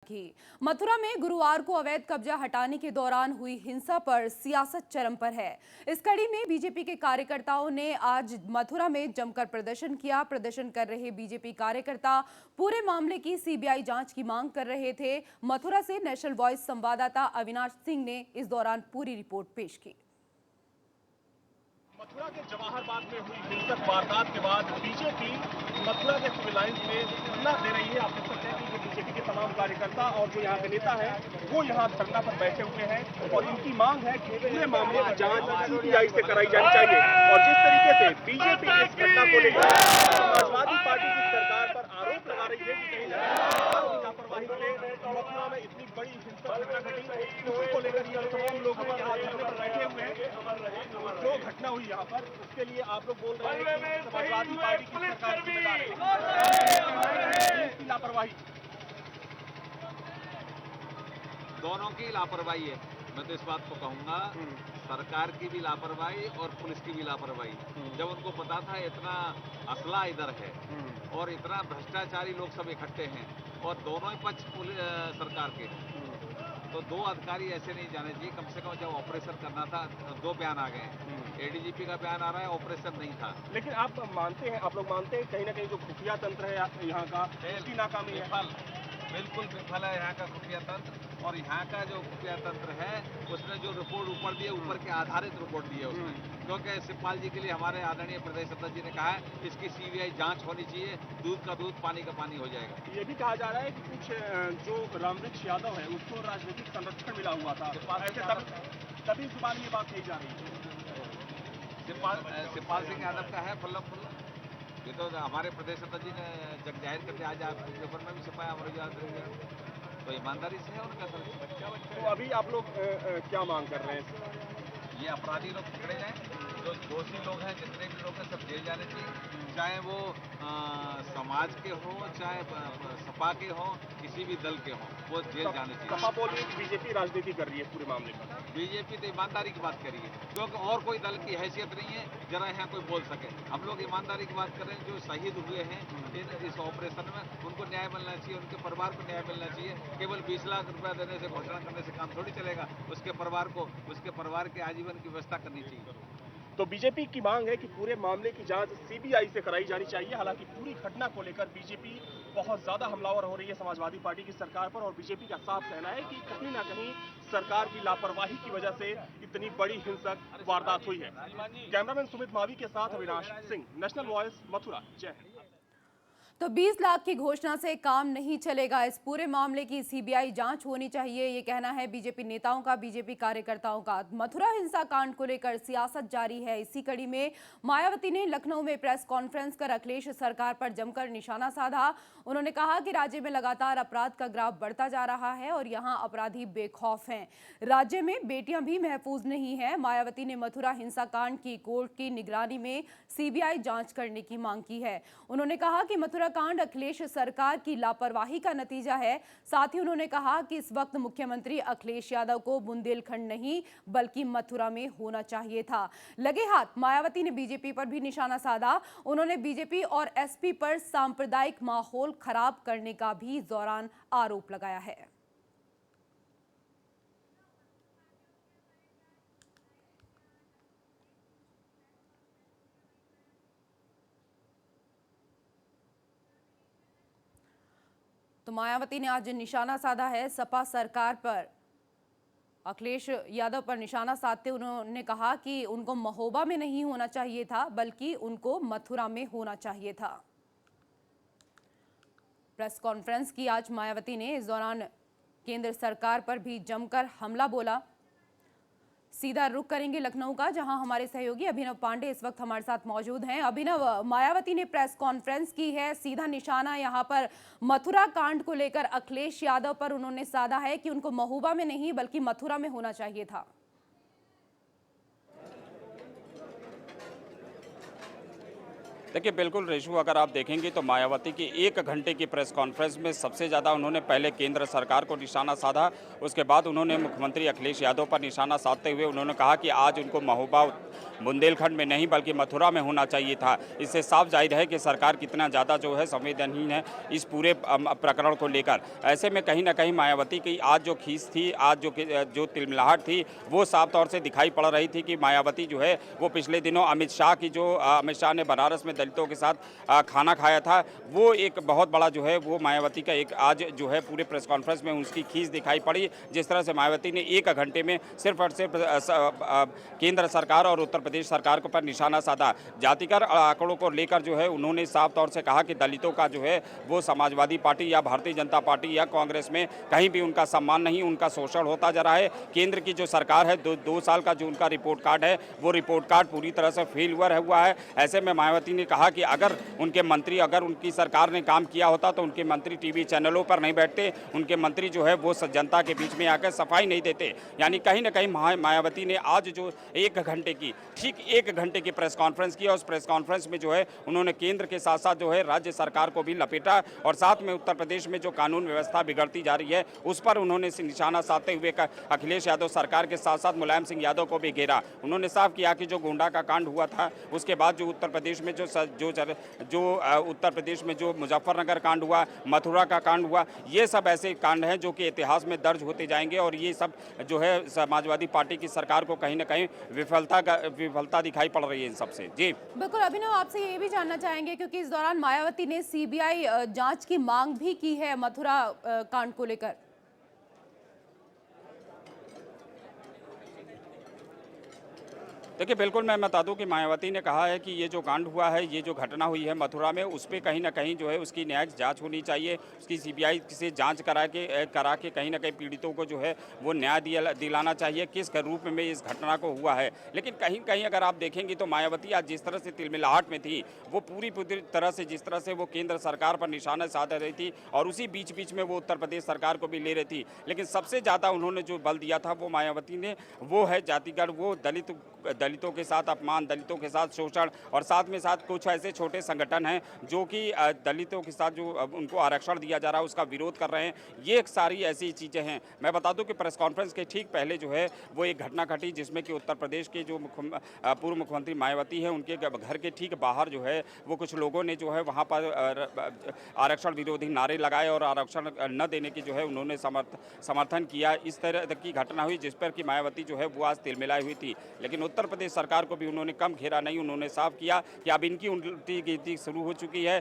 की मथुरा में गुरुवार को अवैध कब्जा हटाने के दौरान हुई हिंसा पर सियासत चरम पर है। इस कड़ी में बीजेपी के कार्यकर्ताओं ने आज मथुरा में जमकर प्रदर्शन किया। प्रदर्शन कर रहे बीजेपी कार्यकर्ता पूरे मामले की सीबीआई जांच की मांग कर रहे थे। मथुरा से नेशनल वॉइस संवाददाता अविनाश सिंह ने इस दौरान पूरी रिपोर्ट पेश की। मथुरा के जवाहर बाग में हुई हिंसक वारदात के बाद बीजेपी मथुरा के सिविल लाइंस में धरना दे रही है। आप देख सकते हैं कि बीजेपी के तमाम कार्यकर्ता और जो यहाँ के नेता हैं वो यहाँ धरना पर बैठे हुए हैं और इनकी मांग है कि पूरे मामले की जांच सीबीआई से कराई जानी चाहिए। और जिस तरीके से बीजेपी इस घटना को लेकर समाजवादी पार्टी की सरकार पर आरोप लगा रही है कि कहीं ना कहीं लापरवाही से मथुरा में इतनी बड़ी हिंसक घटना घटी, उसी को लेकर ये तमाम लोग धरने पर बैठे हुए हैं। जो घटना हुई यहाँ पर उसके लिए आप लोग बोल रहे हैं कि समाजवादी पार्टी की सरकार जिम्मेदार है, इसकी लापरवाही। दोनों की लापरवाही है। मैं तो इस बात को कहूंगा, सरकार की भी लापरवाही और पुलिस की भी लापरवाही। जब उनको पता था इतना असला इधर है और इतना भ्रष्टाचारी लोग सब इकट्ठे हैं और दोनों ही पक्ष सरकार के, तो दो अधिकारी ऐसे नहीं जाने चाहिए। कम से कम जब ऑपरेशन करना था, दो बयान आ गए। एडीजीपी का बयान आ रहा है, ऑपरेशन नहीं था। लेकिन आप लोग मानते हैं कहीं ना कहीं जो खुफिया तंत्र है यहाँ का, उसकी नाकामी है। बिल्कुल विफल है यहाँ का खुफिया तंत्र। और यहाँ का जो खुफिया तंत्र है उसने जो रिपोर्ट ऊपर दी है, ऊपर के आधारित रिपोर्ट दी है उसने। क्योंकि शिवपाल जी के लिए हमारे आदरणीय प्रदेश अध्यक्ष जी ने कहा है इसकी सीबीआई जांच होनी चाहिए, दूध का दूध पानी का पानी हो जाएगा। ये भी कहा जा रहा है कि कुछ जो रामवृक्ष यादव है उसको राजनीतिक संरक्षण मिला हुआ था, तभी जुबान ये बात कही जा रही है। शिवपाल सिंह यादव का है फल्लम फुल्ला, ये तो हमारे प्रदेश अध्यक्ष जी ने जग जाहिर करके आज आप पेपर में भी छपाया अमर, तो ईमानदारी से है उनका सर। तो अभी आप लोग क्या मांग कर रहे हैं? ये अपराधी लोग पकड़े जाएं, जो दोषी लोग हैं, जितने भी लोग हैं सब जेल जाने चाहिए, चाहे वो समाज के हो, चाहे सपा के हो, किसी भी दल के हो, वो जेल जाने चाहिए। सपा बोल रही है कि बीजेपी राजनीति कर रही है पूरे मामले पर। बीजेपी तो ईमानदारी की बात करिए, क्योंकि और कोई दल की हैसियत नहीं है जरा यहाँ कोई बोल सके। हम लोग ईमानदारी की बात करें, जो शहीद हुए हैं इस ऑपरेशन में उनको न्याय मिलना चाहिए, उनके परिवार को न्याय मिलना चाहिए। केवल 20 लाख रुपया देने से, घोषणा करने से काम थोड़ी चलेगा। उसके परिवार के आजीवन की व्यवस्था करनी चाहिए। तो बीजेपी की मांग है कि पूरे मामले की जांच सीबीआई से कराई जानी चाहिए। हालांकि पूरी घटना को लेकर बीजेपी बहुत ज्यादा हमलावर हो रही है समाजवादी पार्टी की सरकार पर, और बीजेपी का साफ कहना है कि कहीं ना कहीं सरकार की लापरवाही की वजह से इतनी बड़ी हिंसक वारदात हुई है। कैमरामैन सुमित मावी के साथ अविनाश सिंह, नेशनल वॉइस, मथुरा। जय हिंद। तो 20 लाख की घोषणा से काम नहीं चलेगा, इस पूरे मामले की सीबीआई जांच होनी चाहिए, ये कहना है बीजेपी नेताओं का, बीजेपी कार्यकर्ताओं का। मथुरा हिंसा कांड को लेकर सियासत जारी है। इसी कड़ी में मायावती ने लखनऊ में प्रेस कॉन्फ्रेंस कर अखिलेश सरकार पर जमकर निशाना साधा। उन्होंने कहा कि राज्य में लगातार अपराध का ग्राफ बढ़ता जा रहा है और यहाँ अपराधी बेखौफ हैं। राज्य में बेटियां भी महफूज नहीं है। मायावती ने मथुरा हिंसा कांड की कोर्ट की निगरानी में सीबीआई जांच करने की मांग की है। उन्होंने कहा कि मथुरा कांड अखिलेश सरकार की लापरवाही का नतीजा है। साथ ही उन्होंने कहा कि इस वक्त मुख्यमंत्री अखिलेश यादव को बुंदेलखंड नहीं बल्कि मथुरा में होना चाहिए था। लगे हाथ मायावती ने बीजेपी पर भी निशाना साधा। उन्होंने बीजेपी और एसपी पर सांप्रदायिक माहौल खराब करने का भी इस दौरान आरोप लगाया है। तो मायावती ने आज निशाना साधा है सपा सरकार पर। अखिलेश यादव पर निशाना साधते उन्होंने कहा कि उनको महोबा में नहीं होना चाहिए था बल्कि उनको मथुरा में होना चाहिए था। प्रेस कॉन्फ्रेंस की आज मायावती ने, इस दौरान केंद्र सरकार पर भी जमकर हमला बोला। सीधा रुख करेंगे लखनऊ का, जहां हमारे सहयोगी अभिनव पांडे इस वक्त हमारे साथ मौजूद हैं। अभिनव, मायावती ने प्रेस कॉन्फ्रेंस की है, सीधा निशाना यहां पर मथुरा कांड को लेकर अखिलेश यादव पर उन्होंने साधा है कि उनको महोबा में नहीं बल्कि मथुरा में होना चाहिए था। देखिए बिल्कुल रेशु, अगर आप देखेंगे तो मायावती की 1 घंटे की प्रेस कॉन्फ्रेंस में सबसे ज़्यादा उन्होंने पहले केंद्र सरकार को निशाना साधा। उसके बाद उन्होंने मुख्यमंत्री अखिलेश यादव पर निशाना साधते हुए उन्होंने कहा कि आज उनको महोबा बुंदेलखंड में नहीं बल्कि मथुरा में होना चाहिए था। इससे साफ जाहिर है कि सरकार कितना ज़्यादा जो है संवेदनहीन है इस पूरे प्रकरण को लेकर। ऐसे में कहीं ना कहीं मायावती की आज जो खींच थी, आज जो तिलमिलाहट थी, वो साफ तौर से दिखाई पड़ रही थी कि मायावती जो है वो पिछले दिनों अमित शाह ने बनारस में दलितों के साथ खाना खाया था, वो एक बहुत बड़ा जो है वो मायावती का एक आज जो है पूरे प्रेस कॉन्फ्रेंस में उसकी खींच दिखाई पड़ी। जिस तरह से मायावती ने 1 घंटे में सिर्फ और सिर्फ केंद्र सरकार और उत्तर प्रदेश सरकार को पर निशाना साधा। जातिगत आंकड़ों को लेकर जो है उन्होंने साफ तौर से कहा कि दलितों का जो है वो समाजवादी पार्टी या भारतीय जनता पार्टी या कांग्रेस में कहीं भी उनका सम्मान नहीं, उनका शोषण होता जा रहा है। केंद्र की जो सरकार है, 2 साल का जो उनका रिपोर्ट कार्ड है, वो रिपोर्ट कार्ड पूरी तरह से फेल हुआ है। ऐसे में मायावती ने कहा कि अगर उनकी सरकार ने काम किया होता तो उनके मंत्री टीवी चैनलों पर नहीं बैठते, उनके मंत्री जो है वो जनता के बीच में आकर सफाई नहीं देते। यानी कहीं ना कहीं मायावती ने आज जो 1 घंटे की प्रेस कॉन्फ्रेंस की, और उस प्रेस कॉन्फ्रेंस में जो है उन्होंने केंद्र के साथ साथ जो है राज्य सरकार को भी लपेटा और साथ में उत्तर प्रदेश में जो कानून व्यवस्था बिगड़ती जा रही है उस पर उन्होंने निशाना साधते हुए अखिलेश यादव सरकार के साथ साथ मुलायम सिंह यादव को भी घेरा। उन्होंने साफ किया कि जो गोंडा का कांड हुआ था, उसके बाद जो उत्तर प्रदेश में उत्तर प्रदेश में जो मुजफ्फरनगर कांड हुआ, मथुरा का कांड हुआ, ये सब ऐसे कांड हैं जो कि इतिहास में दर्ज होते जाएंगे और ये सब जो है समाजवादी पार्टी की सरकार को कहीं ना कहीं विफलता दिखाई पड़ रही है इन सबसे। जी बिल्कुल अभिनव, आपसे ये भी जानना चाहेंगे क्योंकि इस दौरान मायावती ने सीबीआई जांच की मांग भी की है मथुरा कांड को लेकर। देखिए बिल्कुल मैं बता दूं कि मायावती ने कहा है कि ये जो कांड हुआ है, ये जो घटना हुई है मथुरा में, उस पर कहीं ना कहीं जो है उसकी न्यायिक जांच होनी चाहिए। उसकी सीबीआई से जांच करा के कहीं ना कहीं पीड़ितों को जो है वो न्याय दिलाना चाहिए किस रूप में इस घटना को हुआ है। लेकिन कहीं कहीं अगर आप देखेंगे तो मायावती आज जिस तरह से तिलमिलाहट में थी, वो पूरी तरह से जिस तरह से वो केंद्र सरकार पर निशाना साध रही थी और उसी बीच बीच में वो उत्तर प्रदेश सरकार को भी ले रही थी। लेकिन सबसे ज़्यादा उन्होंने जो बल दिया था वो मायावती ने, वो है जातिगत, वो दलितों के साथ अपमान, दलितों के साथ शोषण, और साथ में साथ कुछ ऐसे छोटे संगठन हैं जो कि दलितों के साथ जो उनको आरक्षण दिया जा रहा है उसका विरोध कर रहे हैं। ये एक सारी ऐसी चीज़ें हैं। मैं बता दूं कि प्रेस कॉन्फ्रेंस के ठीक पहले जो है वो एक घटना घटी जिसमें कि उत्तर प्रदेश के जो पूर्व मुख्यमंत्री मायावती है, उनके घर के ठीक बाहर जो है वो कुछ लोगों ने जो है वहाँ पर आरक्षण विरोधी नारे लगाए और आरक्षण न देने की जो है उन्होंने समर्थन किया। इस तरह की घटना हुई जिस पर कि मायावती जो है वो आज तिलमिलाई हुई थी। लेकिन उत्तर प्रदेश सरकार को भी उन्होंने कम घेरा नहीं, उन्होंने साफ किया कि अब इनकी उल्टी गिनती शुरू हो चुकी है।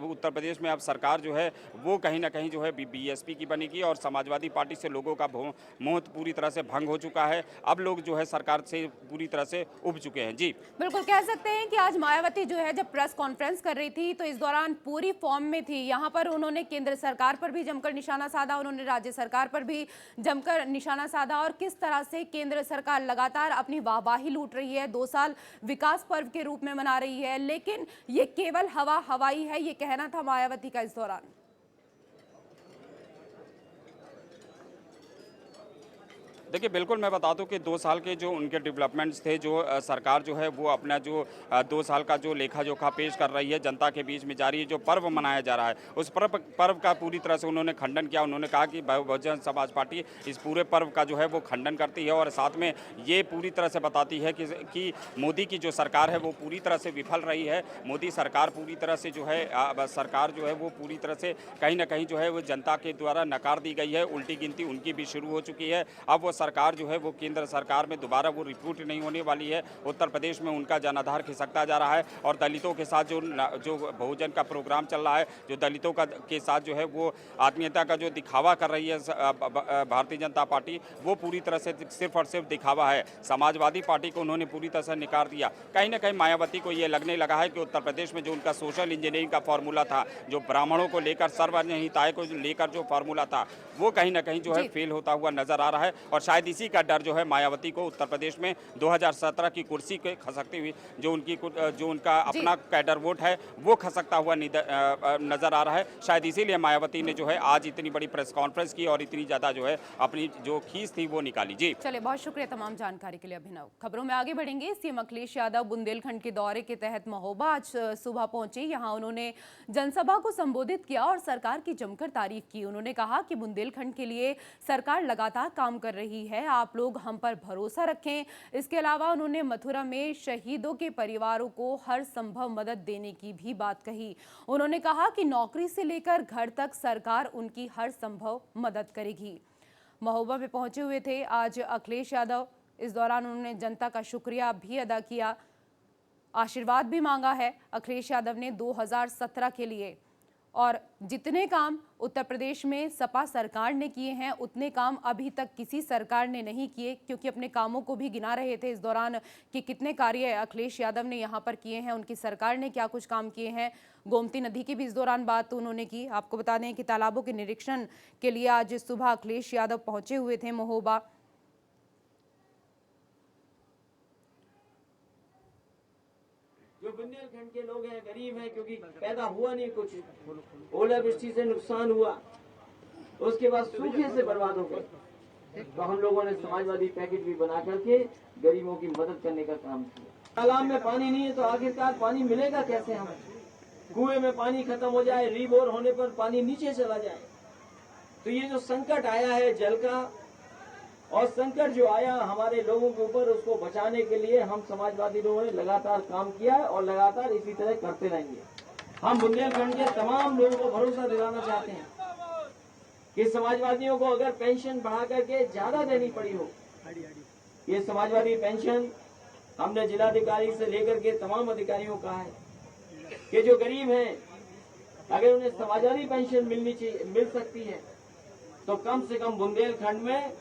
उत्तर प्रदेश में अब सरकार जो है वो कहीं ना कहीं जो है बीएसपी की बनेगी और समाजवादी पार्टी से लोगों का मोह पूरी तरह से भंग हो चुका है। अब लोग जो है सरकार से पूरी तरह से उब चुके हैं। जी बिल्कुल कह सकते हैं कि आज मायावती जो है जब प्रेस कॉन्फ्रेंस कर रही थी तो इस दौरान पूरी फॉर्म में थी। यहाँ पर उन्होंने केंद्र सरकार पर भी जमकर निशाना साधा, उन्होंने राज्य सरकार पर भी जमकर निशाना साधा और किस तरह से केंद्र सरकार लगातार अपनी वाहवाही लूट रही है, 2 साल विकास पर्व के रूप में मना रही है, लेकिन ये केवल हवाई है, ये कहना था मायावती का इस दौरान। देखिए बिल्कुल मैं बता दूं कि 2 साल के जो उनके डेवलपमेंट्स थे, जो सरकार जो है वो अपना जो 2 साल का जो लेखा जोखा पेश कर रही है, जनता के बीच में जारी है, जो पर्व मनाया जा रहा है उस पर्व का पूरी तरह से उन्होंने खंडन किया। उन्होंने कहा कि बहुजन समाज पार्टी इस पूरे पर्व का जो है वो खंडन करती है और साथ में ये पूरी तरह से बताती है कि मोदी की जो सरकार है वो पूरी तरह से विफल रही है। मोदी सरकार पूरी तरह से जो है सरकार जो है वो पूरी तरह से कहीं ना कहीं जो है वो जनता के द्वारा नकार दी गई है। उल्टी गिनती उनकी भी शुरू हो चुकी है। अब वो सरकार जो है वो केंद्र सरकार में दोबारा वो रिक्रूट नहीं होने वाली है। उत्तर प्रदेश में उनका जनाधार खिसकता जा रहा है और दलितों के साथ जो बहुजन का प्रोग्राम चल रहा है, जो दलितों के साथ जो है वो आत्मीयता का जो दिखावा कर रही है भारतीय जनता पार्टी, वो पूरी तरह से सिर्फ और सिर्फ दिखावा है। समाजवादी पार्टी को उन्होंने पूरी तरह से निकार दिया। कहीं ना कहीं मायावती को ये लगने लगा है कि उत्तर प्रदेश में जो उनका सोशल इंजीनियरिंग का फॉर्मूला था, जो ब्राह्मणों को लेकर सर्वजन हिताय को लेकर जो फॉर्मूला था, वो कहीं ना कहीं जो है फेल होता हुआ नजर आ रहा है और शायद इसी का डर जो है मायावती को उत्तर प्रदेश में 2017 की कुर्सी के खसकती हुई जो उनका अपना कैडर वोट है वो खसकता हुआ नजर आ रहा है। शायद इसीलिए मायावती ने जो है आज इतनी बड़ी प्रेस कॉन्फ्रेंस की और इतनी ज़्यादा जो है अपनी जो खींच थी वो निकाली। जी चलिए, बहुत शुक्रिया तमाम जानकारी के लिए अभिनव। खबरों में आगे बढ़ेंगे। सीएम अखिलेश यादव बुंदेलखंड के दौरे के तहत महोबा आज सुबह पहुंचे। यहां उन्होंने जनसभा को संबोधित किया और सरकार की जमकर तारीफ की। उन्होंने कहा कि बुंदेलखंड के लिए सरकार लगातार काम कर रही है, आप लोग हम पर भरोसा रखें। इसके अलावा उन्होंने मथुरा में शहीदों के परिवारों को हर संभव मदद देने की भी बात कही। उन्होंने कहा कि नौकरी से लेकर घर तक सरकार उनकी हर संभव मदद करेगी। महोबा में पहुंचे हुए थे आज अखिलेश यादव। इस दौरान उन्होंने जनता का शुक्रिया भी अदा किया, आशीर्वाद भी मांगा है अखिलेश यादव ने 2017 के लिए। और जितने काम उत्तर प्रदेश में सपा सरकार ने किए हैं उतने काम अभी तक किसी सरकार ने नहीं किए, क्योंकि अपने कामों को भी गिना रहे थे इस दौरान कि कितने कार्य अखिलेश यादव ने यहाँ पर किए हैं, उनकी सरकार ने क्या कुछ काम किए हैं। गोमती नदी की भी इस दौरान बात उन्होंने की। आपको बता दें कि तालाबों के निरीक्षण के लिए आज सुबह अखिलेश यादव पहुंचे हुए थे महोबा। जो बुंदेलखंड के लोग हैं गरीब हैं, क्योंकि पैदा हुआ नहीं कुछ, ओलावृष्टि से नुकसान हुआ, उसके बाद सूखे से बर्बाद हो गए, तो हम लोगों ने समाजवादी पैकेज भी बना करके गरीबों की मदद करने का काम किया। तालाब में पानी नहीं है तो आखिरकार पानी मिलेगा कैसे हमें? कुएं में पानी खत्म हो जाए, रीबोर होने पर पानी नीचे चला जाए, तो ये जो संकट आया है जल का, और संकट जो आया हमारे लोगों के ऊपर, उसको बचाने के लिए हम समाजवादी लोगों ने लगातार काम किया है और लगातार इसी तरह करते रहेंगे। हम बुंदेलखंड के तमाम लोगों को भरोसा दिलाना चाहते हैं कि समाजवादियों को अगर पेंशन बढ़ा करके ज्यादा देनी पड़ी हो, ये समाजवादी पेंशन हमने जिलाधिकारी से लेकर के तमाम अधिकारियों को कहा है कि जो गरीब हैं अगर उन्हें समाजवादी पेंशन मिल सकती है तो कम से कम बुंदेलखंड में